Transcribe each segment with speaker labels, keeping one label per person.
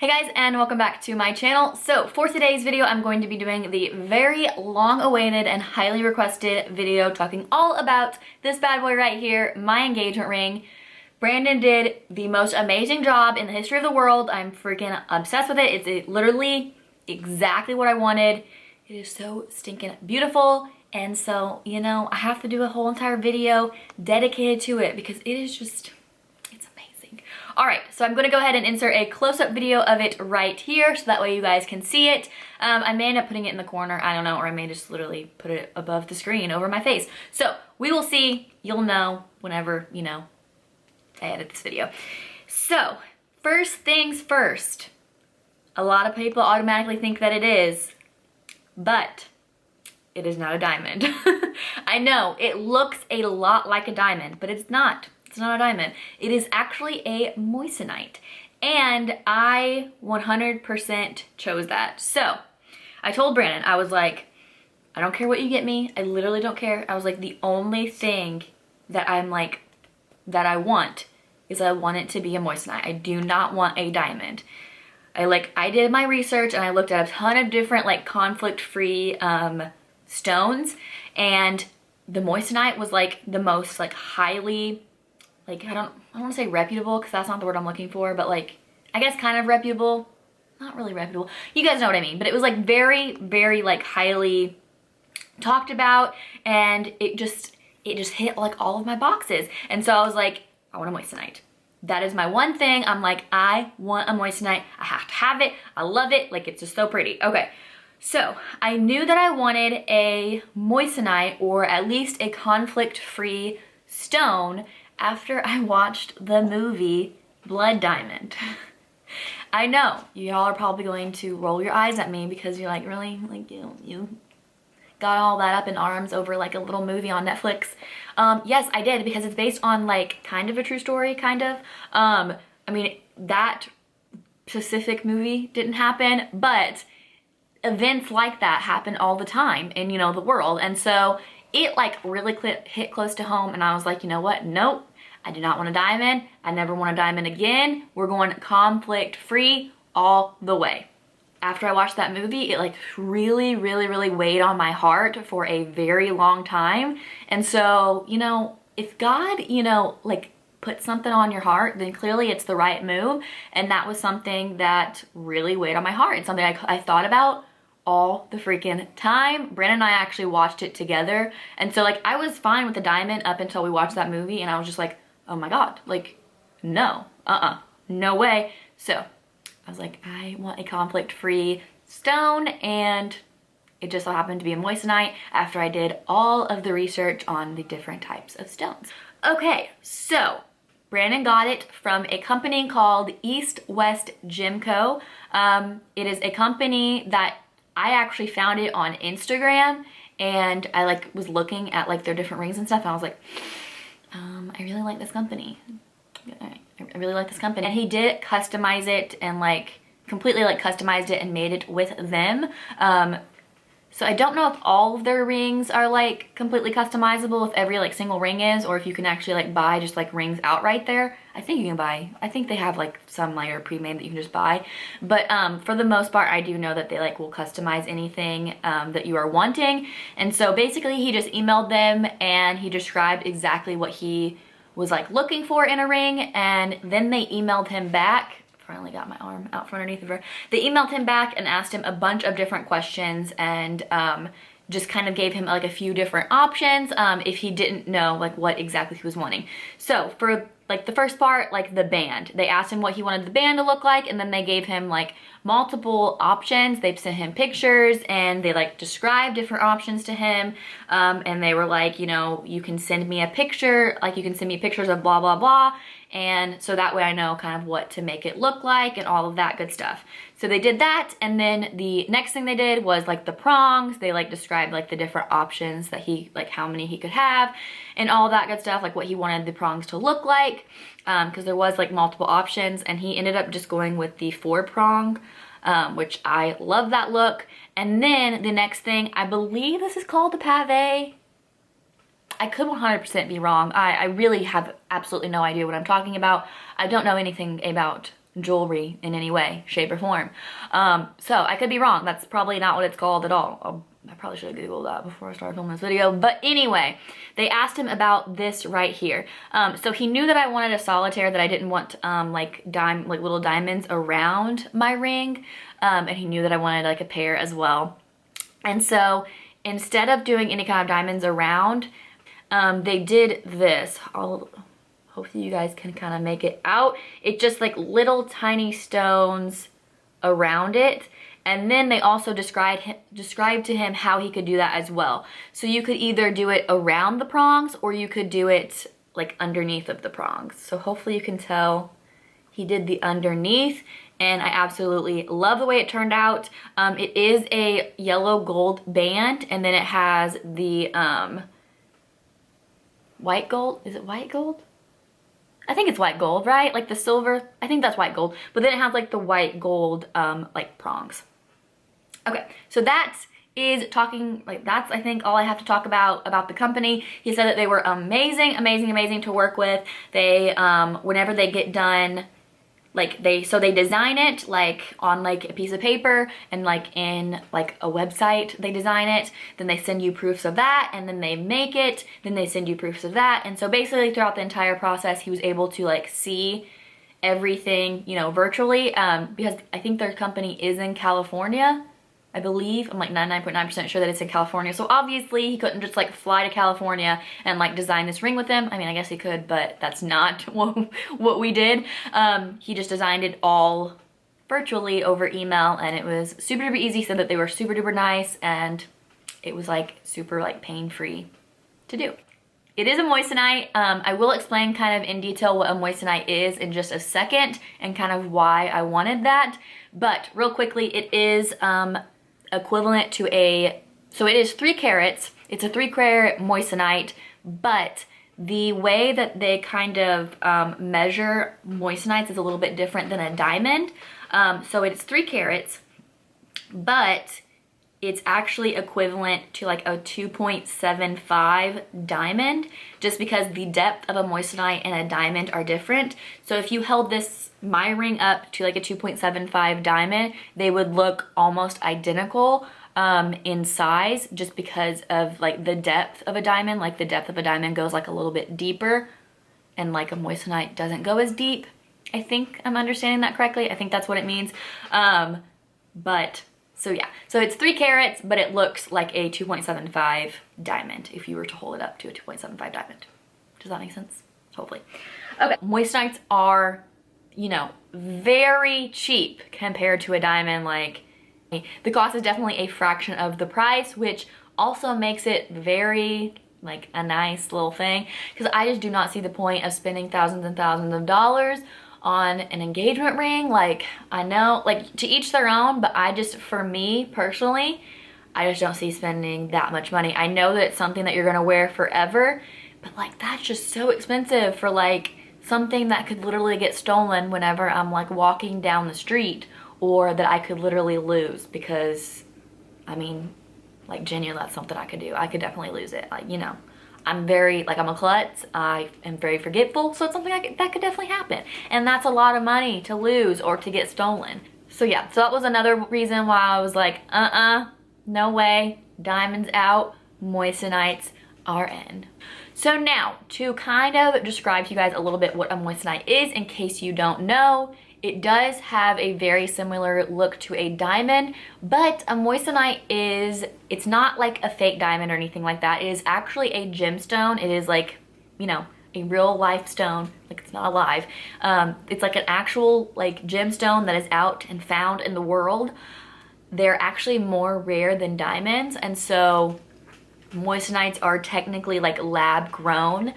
Speaker 1: Hey guys, and welcome back to my channel. So for today's video, I'm going to be doing the very long-awaited and highly requested video talking all about this bad boy right here, my engagement ring. Brandon did the most amazing job in the history of the world. I'm freaking obsessed with it. It's literally exactly what I wanted. It is so stinking beautiful. And so, you know, I have to do a whole entire video dedicated to it because it is just, it's amazing. All right, so I'm gonna go ahead and insert a close-up video of it right here so that way you guys can see it. I may end up putting it in the corner, I don't know, or I may just literally put it above the screen over my face. So we will see, you'll know whenever, you know, I edit this video. So first things first, a lot of people automatically think that it is, but it is not a diamond. I know, it looks a lot like a diamond, but it's not. It's not a diamond. It is actually a moissanite. And I 100% chose that. So I told Brandon, I was like, I don't care what you get me. I literally don't care. I was like, the only thing that I'm like, that I want is I want it to be a moissanite. I do not want a diamond. I did my research and I looked at a ton of different like conflict-free stones, and the moissanite was like the most like highly, like I don't want to say reputable because that's not the word I'm looking for, but like I guess kind of reputable, not really reputable, you guys know what I mean, but it was like very, very like highly talked about, and it just hit like all of my boxes. And so I was like, I want a moissanite. That is my one thing. I'm like, I want a moissanite. I have to have it. I love it. Like, it's just so pretty. Okay, so I knew that I wanted a moissanite or at least a conflict-free stone after I watched the movie Blood Diamond. I know, y'all are probably going to roll your eyes at me because you're like, really? Like, you got all that up in arms over like a little movie on Netflix. Yes, I did, because it's based on like kind of a true story, kind of. I mean, that specific movie didn't happen, but events like that happen all the time in, you know, the world. And so it like really hit close to home, and I was like, you know what? Nope, I do not want a diamond. I never want a diamond again. We're going conflict free all the way. After I watched that movie, it like really, really, really weighed on my heart for a very long time. And so, you know, if God, you know, like put something on your heart, then clearly it's the right move. And that was something that really weighed on my heart. It's something I thought about all the freaking time. Brandon and I actually watched it together. And so like I was fine with the diamond up until we watched that movie, and I was just like, oh my God, like no, no way. So I was like, I want a conflict-free stone, and it just so happened to be a moissanite after I did all of the research on the different types of stones. Okay, so Brandon got it from a company called East West Gemco. It is a company that I actually found it on Instagram, and I like was looking at like their different rings and stuff, and I was like, I really like this company. I really like this company. And he did customize it and like completely like customized it and made it with them. So I don't know if all of their rings are like completely customizable, if every like single ring is, or if you can actually like buy just like rings outright there. I think you can buy, I think they have like some like are pre-made that you can just buy. But for the most part, I do know that they like will customize anything that you are wanting. And so basically he just emailed them and he described exactly what he was like looking for in a ring, and then they emailed him back. Finally got my arm out from underneath of her. They emailed him back and asked him a bunch of different questions, and just kind of gave him like a few different options if he didn't know like what exactly he was wanting. So for like the first part, like the band, they asked him what he wanted the band to look like, and then they gave him like multiple options. They sent him pictures and they like described different options to him, and they were like, you know, you can send me a picture, like you can send me pictures of blah blah blah, and so that way I know kind of what to make it look like and all of that good stuff. So they did that, and then the next thing they did was like the prongs. They like described like the different options that he, like how many he could have and all that good stuff, like what he wanted the prongs to look like, because there was like multiple options, and he ended up just going with the 4-prong, which I love that look. And then the next thing, I believe this is called the pave. I could 100% be wrong. I really have absolutely no idea what I'm talking about. I don't know anything about jewelry in any way, shape, or form. So I could be wrong. That's probably not what it's called at all. I probably should have Googled that before I started filming this video. But anyway, they asked him about this right here. So he knew that I wanted a solitaire, that I didn't want like little diamonds around my ring. And he knew that I wanted like a pair as well. And so instead of doing any kind of diamonds around, they did this. Hopefully you guys can kind of make it out. It's just like little tiny stones around it. And then they also described to him how he could do that as well. So you could either do it around the prongs or you could do it like underneath of the prongs. So hopefully you can tell he did the underneath, and I absolutely love the way it turned out. It is a yellow gold band, and then it has the white gold. Is it white gold? I think it's white gold, right? Like the silver, I think that's white gold. But then it has like the white gold like prongs. Okay, so that is talking, like that's I think all I have to talk about the company. He said that they were amazing, amazing, amazing to work with. They, whenever they get done, like they design it like on like a piece of paper and like in like a website they design it, then they send you proofs of that, and then they make it, then they send you proofs of that. And so basically throughout the entire process he was able to like see everything, you know, virtually, because I think their company is in California, I believe. I'm like 99.9% sure that it's in California. So obviously he couldn't just like fly to California and like design this ring with him. I mean, I guess he could, but that's not what we did. He just designed it all virtually over email, and it was super duper easy. Said that they were super duper nice, and it was like super like pain-free to do. It is a moissanite. I will explain kind of in detail what a moissanite is in just a second and kind of why I wanted that. But real quickly, it is equivalent to so it is 3 carats. It's a 3-carat moissanite, but the way that they kind of measure moissanites is a little bit different than a diamond. So it's 3 carats, but it's actually equivalent to like a 2.75 diamond, just because the depth of a moissanite and a diamond are different. So if you held my ring up to like a 2.75 diamond, they would look almost identical in size, just because of like the depth of a diamond. Like the depth of a diamond goes like a little bit deeper, and like a moissanite doesn't go as deep. I think I'm understanding that correctly. I think that's what it means. So yeah, so it's 3 carats, but it looks like a 2.75 diamond if you were to hold it up to a 2.75 diamond. Does that make sense? Hopefully. Okay, moissanites are, you know, very cheap compared to a diamond. Like, the cost is definitely a fraction of the price, which also makes it very like a nice little thing, because I just do not see the point of spending thousands and thousands of dollars on an engagement ring. Like, I know, like, to each their own, but for me personally, I just don't see spending that much money. I know that it's something that you're gonna wear forever, but like that's just so expensive for like something that could literally get stolen whenever I'm like walking down the street, or that I could literally lose, because I mean, like, genuinely, that's something I could do. I could definitely lose it. Like, you know, I'm a klutz. I am very forgetful, so it's something that could definitely happen. And that's a lot of money to lose or to get stolen. So yeah, so that was another reason why I was like, no way, diamonds out, moissanites are in. So now, to kind of describe to you guys a little bit what a moissanite is, in case you don't know, it does have a very similar look to a diamond, but a moissanite it's not like a fake diamond or anything like that. It is actually a gemstone. It is like, you know, a real life stone. Like, it's not alive. It's like an actual like gemstone that is out and found in the world. They're actually more rare than diamonds, and so moissanites are technically like lab grown,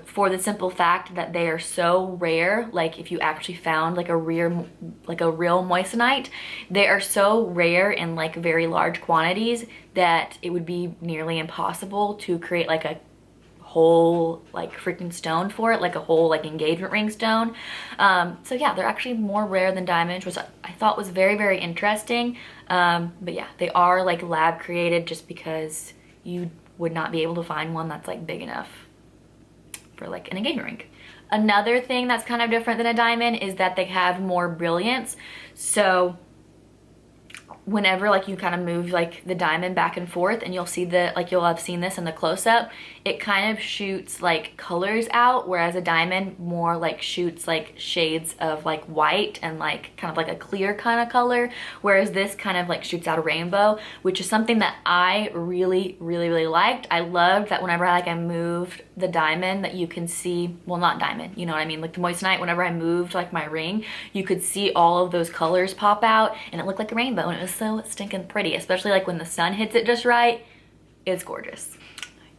Speaker 1: for the simple fact that they are so rare. Like, if you actually found like a real moissanite, they are so rare in like very large quantities that it would be nearly impossible to create like a whole like freaking stone for it, like a whole like engagement ring stone. So yeah, they're actually more rare than diamonds, which I thought was very, very interesting. But yeah, they are like lab created, just because you would not be able to find one that's like big enough for like an engagement ring. Another thing that's kind of different than a diamond is that they have more brilliance. So whenever like you kind of move like the diamond back and forth, and you'll see the, like you'll have seen this in the close-up, it kind of shoots like colors out, whereas a diamond more like shoots like shades of like white and like kind of like a clear kind of color, whereas this kind of like shoots out a rainbow, which is something that I really liked. I loved that whenever I moved the diamond, that you can see, well, not diamond, you know what I mean, like the moissanite, whenever I moved like my ring, you could see all of those colors pop out and it looked like a rainbow, and it was so stinking pretty, especially like when the sun hits it just right. It's gorgeous.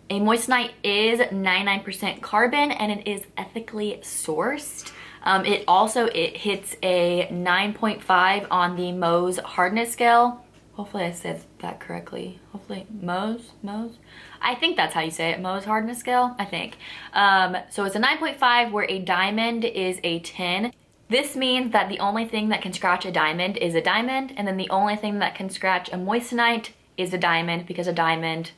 Speaker 1: A moissanite is 99% carbon and it is ethically sourced. It hits a 9.5 on the Mohs hardness scale. Hopefully I said that correctly. Hopefully Mohs? I think that's how you say it, Mohs hardness scale, I think. So it's a 9.5 where a diamond is a 10. This means that the only thing that can scratch a diamond is a diamond, and then the only thing that can scratch a moissanite is a diamond, because a diamond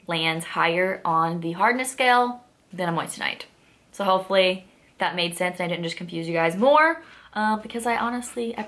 Speaker 1: lands higher on the hardness scale than a moissanite. So hopefully that made sense and I didn't just confuse you guys more, because I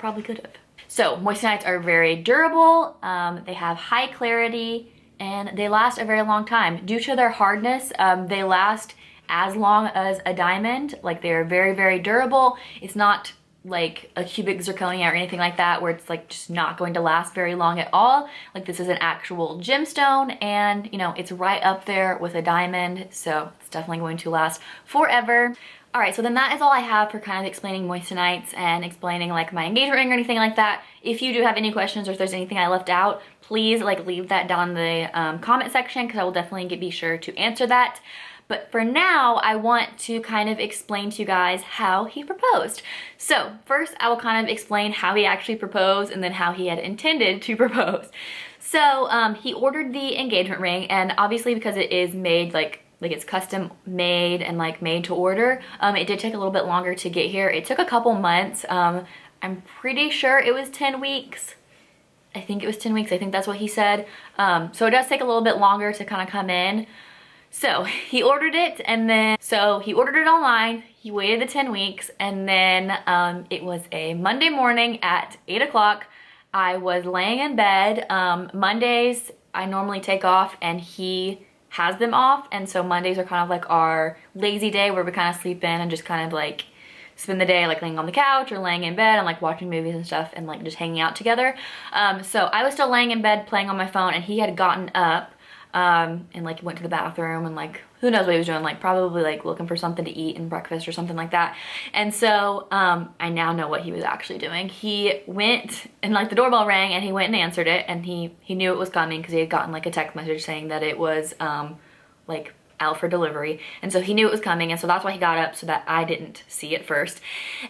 Speaker 1: probably could have. So moissanites are very durable, they have high clarity, and they last a very long time. Due to their hardness, they last as long as a diamond. Like, they're very durable. It's not like a cubic zirconia or anything like that, where it's like just not going to last very long at all. Like, this is an actual gemstone, and you know, it's right up there with a diamond, so it's definitely going to last forever. All right, so then that is all I have for kind of explaining moissanites and explaining like my engagement ring or anything like that. If you do have any questions, or if there's anything I left out, please like leave that down in the comment section, because I will definitely be sure to answer that. But for now, I want to kind of explain to you guys how he proposed. So first, I will kind of explain how he actually proposed, and then how he had intended to propose. So he ordered the engagement ring, and obviously because it is made like it's custom made and like made to order, it did take a little bit longer to get here. It took a couple months. I'm pretty sure it was 10 weeks. I think it was 10 weeks. I think that's what he said. So it does take a little bit longer to kind of come in. So he ordered it, and then, so he ordered it online, he waited the 10 weeks, and then it was a Monday morning at 8 o'clock. I was laying in bed. Mondays I normally take off, and he has them off, and so Mondays are kind of like our lazy day, where we kind of sleep in and just kind of like spend the day like laying on the couch or laying in bed and like watching movies and stuff, and like just hanging out together. So I was still laying in bed playing on my phone, and he had gotten up and like went to the bathroom, and like who knows what he was doing, like probably like looking for something to eat and breakfast or something like that. And so I now know what he was actually doing. He went, and like the doorbell rang, and he went and answered it, and he knew it was coming, because he had gotten like a text message saying that it was like out for delivery, and so he knew it was coming, and so that's why he got up, so that I didn't see it first.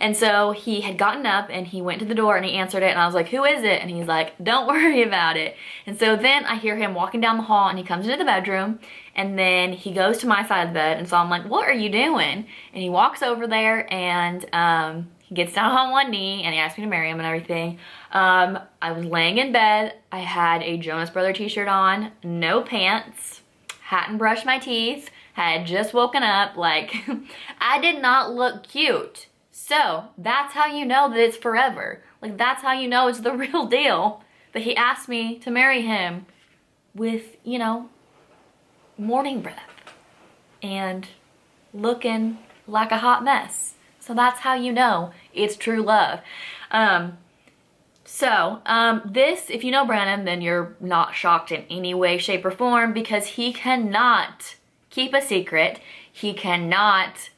Speaker 1: And so he had gotten up, and he went to the door, and he answered it, and I was like, who is it? And he's like, don't worry about it. And so then I hear him walking down the hall, and he comes into the bedroom, and then he goes to my side of the bed, and so I'm like, what are you doing? And he walks over there, and he gets down on one knee, and he asked me to marry him and everything. I was laying in bed. I had a Jonas Brother t-shirt on, no pants, hadn't brushed my teeth, had just woken up, like I did not look cute. So that's how you know that it's forever. Like, that's how you know it's the real deal, that he asked me to marry him with, you know, morning breath and looking like a hot mess. So that's how you know it's true love. This, if you know Brandon, then you're not shocked in any way, shape, or form, because he cannot keep a secret. He cannot,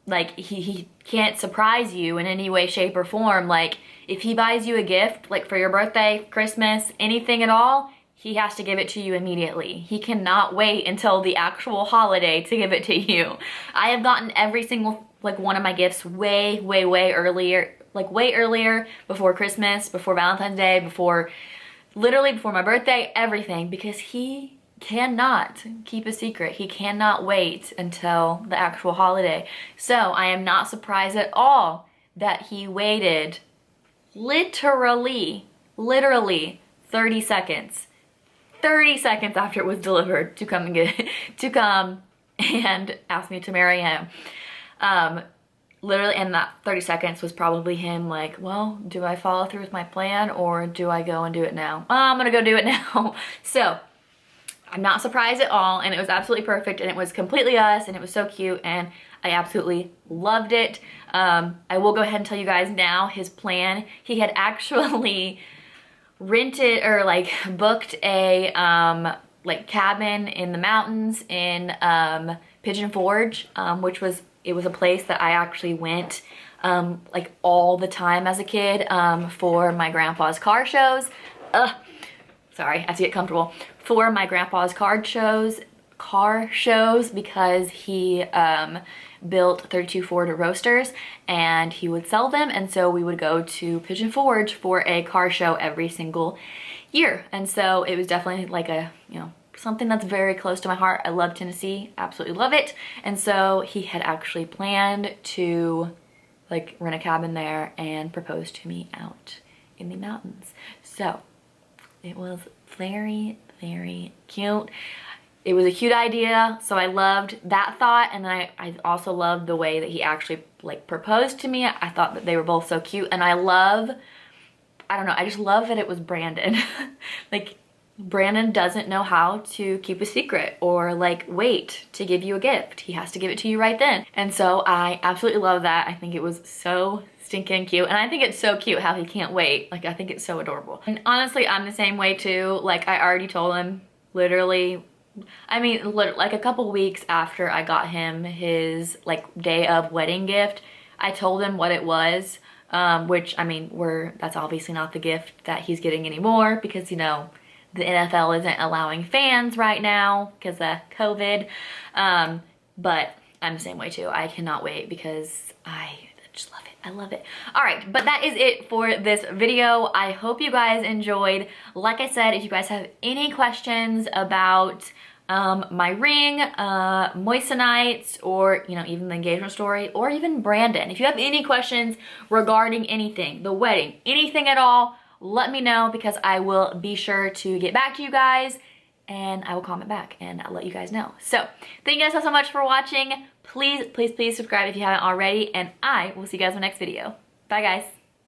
Speaker 1: like, he can't surprise you in any way, shape, or form. Like, if he buys you a gift, like for your birthday, Christmas, anything at all, he has to give it to you immediately. He cannot wait until the actual holiday to give it to you. I have gotten every single, like, one of my gifts way earlier, like way earlier, before Christmas, before Valentine's Day, literally before my birthday, everything, because he cannot keep a secret. He cannot wait until the actual holiday. So I am not surprised at all that he waited literally 30 seconds after it was delivered to come and ask me to marry him. Literally, and that 30 seconds was probably him like, well, do I follow through with my plan or do I go and do it now? I'm gonna go do it now. So I'm not surprised at all, and it was absolutely perfect, and it was completely us, and it was so cute, and I absolutely loved it. I will go ahead and tell you guys now his plan. He had actually rented or like booked a like cabin in the mountains in Pigeon Forge, which was a place that I actually went like all the time as a kid for my grandpa's car shows. Sorry, I have to get comfortable. For my grandpa's car shows because he built 32 Ford roasters and he would sell them, and so we would go to Pigeon Forge for a car show every single year. And so it was definitely like a, you know, something that's very close to my heart. I love Tennessee, absolutely love it. And so he had actually planned to like rent a cabin there and propose to me out in the mountains. So it was very, very cute. It was a cute idea, so I loved that thought, and then I also loved the way that he actually like proposed to me. I thought that they were both so cute, and I don't know, I just love that it was Brandon. Like, Brandon doesn't know how to keep a secret or like wait to give you a gift. He has to give it to you right then. And so I absolutely love that. I think it was so stinking cute, and I think it's so cute how he can't wait. Like, I think it's so adorable. And honestly, I'm the same way too. Like, I already told him literally, I mean, like a couple weeks after I got him his like day of wedding gift, I told him what it was, which, I mean, that's obviously not the gift that he's getting anymore because, you know, the NFL isn't allowing fans right now because of COVID. But I'm the same way too. I cannot wait because I just love it. I love it. All right, but that is it for this video. I hope you guys enjoyed. Like I said, if you guys have any questions about my ring, Moissanites, or, you know, even the engagement story, or even Brandon, if you have any questions regarding anything, the wedding, anything at all, let me know because I will be sure to get back to you guys, and I will comment back and I'll let you guys know. So thank you guys so much for watching. Please, please, please subscribe if you haven't already, and I will see you guys in the next video. Bye guys.